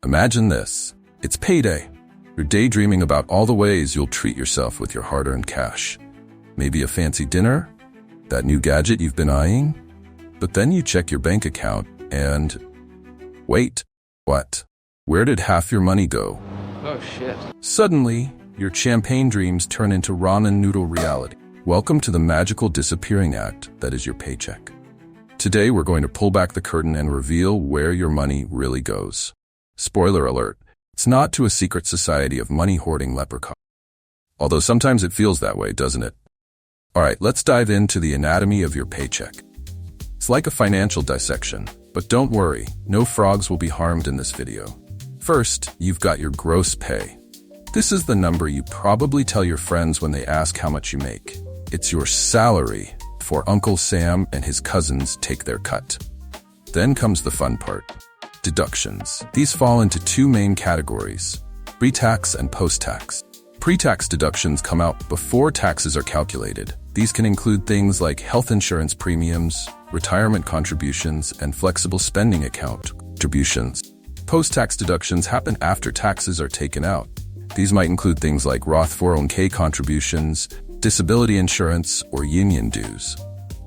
Imagine this. It's payday. You're daydreaming about all the ways you'll treat yourself with your hard-earned cash. Maybe a fancy dinner? That new gadget you've been eyeing? But then you check your bank account and... wait, what? Where did half your money go? Oh shit. Suddenly, your champagne dreams turn into ramen noodle reality. Welcome to the magical disappearing act that is your paycheck. Today we're going to pull back the curtain and reveal where your money really goes. Spoiler alert, it's not to a secret society of money-hoarding leprechauns. Although sometimes it feels that way, doesn't it? Alright, let's dive into the anatomy of your paycheck. It's like a financial dissection, but don't worry, no frogs will be harmed in this video. First, you've got your gross pay. This is the number you probably tell your friends when they ask how much you make. It's your salary before Uncle Sam and his cousins take their cut. Then comes the fun part. Deductions. These fall into two main categories, pre-tax and post-tax. Pre-tax deductions come out before taxes are calculated. These can include things like health insurance premiums, retirement contributions, and flexible spending account contributions. Post-tax deductions happen after taxes are taken out. These might include things like Roth 401k contributions, disability insurance, or union dues.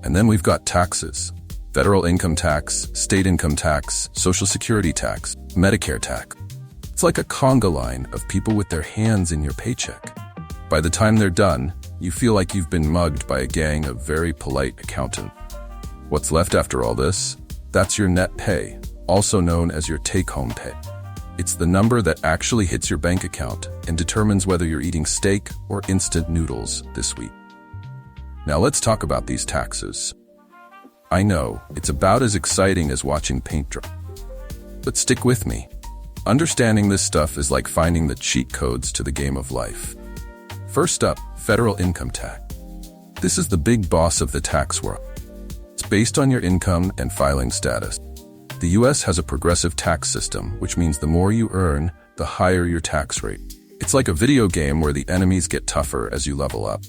And then we've got taxes. Federal income tax, state income tax, Social Security tax, Medicare tax. It's like a conga line of people with their hands in your paycheck. By the time they're done, you feel like you've been mugged by a gang of very polite accountants. What's left after all this? That's your net pay, also known as your take-home pay. It's the number that actually hits your bank account and determines whether you're eating steak or instant noodles this week. Now let's talk about these taxes. I know, it's about as exciting as watching paint dry. But stick with me. Understanding this stuff is like finding the cheat codes to the game of life. First up, federal income tax. This is the big boss of the tax world. It's based on your income and filing status. The US has a progressive tax system, which means the more you earn, the higher your tax rate. It's like a video game where the enemies get tougher as you level up.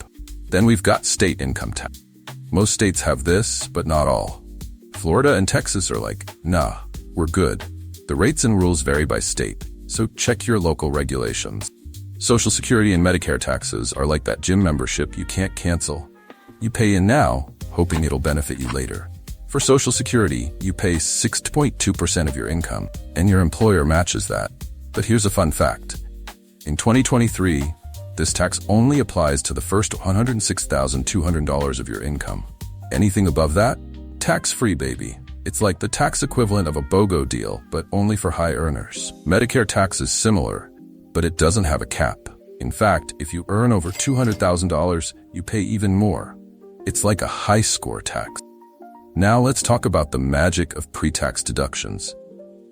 Then we've got state income tax. Most states have this, but not all. Florida and Texas are like, nah, we're good. The rates and rules vary by state, so check your local regulations. Social Security and Medicare taxes are like that gym membership you can't cancel. You pay in now, hoping it'll benefit you later. For Social Security, you pay 6.2% of your income, and your employer matches that. But here's a fun fact. In 2023, this tax only applies to the first $106,200 of your income. Anything above that? Tax-free, baby. It's like the tax equivalent of a BOGO deal, but only for high earners. Medicare tax is similar, but it doesn't have a cap. In fact, if you earn over $200,000, you pay even more. It's like a high-score tax. Now let's talk about the magic of pre-tax deductions.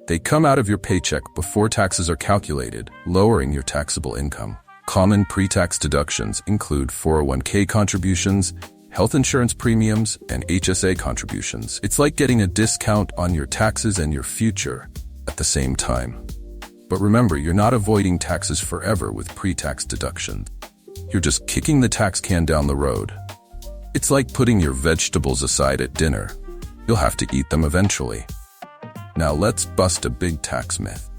They come out of your paycheck before taxes are calculated, lowering your taxable income. Common pre-tax deductions include 401k contributions, health insurance premiums, and HSA contributions. It's like getting a discount on your taxes and your future at the same time. But remember, you're not avoiding taxes forever with pre-tax deductions. You're just kicking the tax can down the road. It's like putting your vegetables aside at dinner. You'll have to eat them eventually. Now let's bust a big tax myth.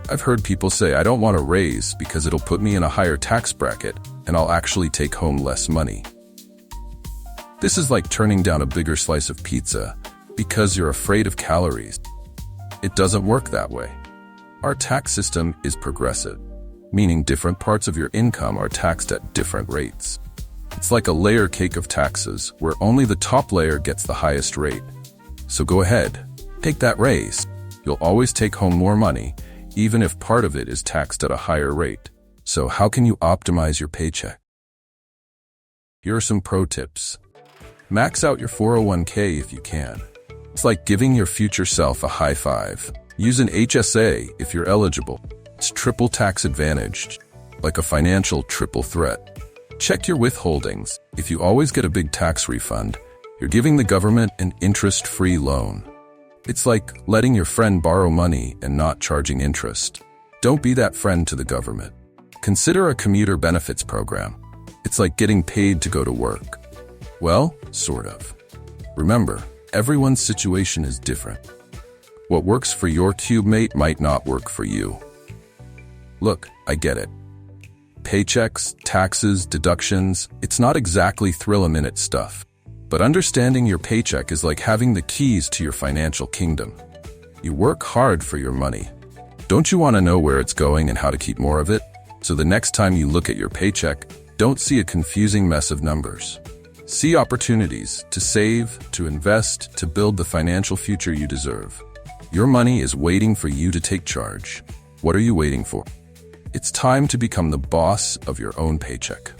I've heard people say, I don't want a raise because it'll put me in a higher tax bracket and I'll actually take home less money. This is like turning down a bigger slice of pizza because you're afraid of calories. It doesn't work that way. Our tax system is progressive, meaning different parts of your income are taxed at different rates. It's like a layer cake of taxes where only the top layer gets the highest rate. So go ahead, take that raise. You'll always take home more money, even if part of it is taxed at a higher rate. So how can you optimize your paycheck? Here are some pro tips. Max out your 401k if you can. It's like giving your future self a high five. Use an HSA if you're eligible. It's triple tax advantaged, like a financial triple threat. Check your withholdings. If you always get a big tax refund, you're giving the government an interest-free loan. It's like letting your friend borrow money and not charging interest. Don't be that friend to the government. Consider a commuter benefits program. It's like getting paid to go to work. Well, sort of. Remember, everyone's situation is different. What works for your tube mate might not work for you. Look, I get it. Paychecks, taxes, deductions, it's not exactly thrill-a-minute stuff. But understanding your paycheck is like having the keys to your financial kingdom. You work hard for your money. Don't you want to know where it's going and how to keep more of it? So the next time you look at your paycheck, don't see a confusing mess of numbers. See opportunities to save, to invest, to build the financial future you deserve. Your money is waiting for you to take charge. What are you waiting for? It's time to become the boss of your own paycheck.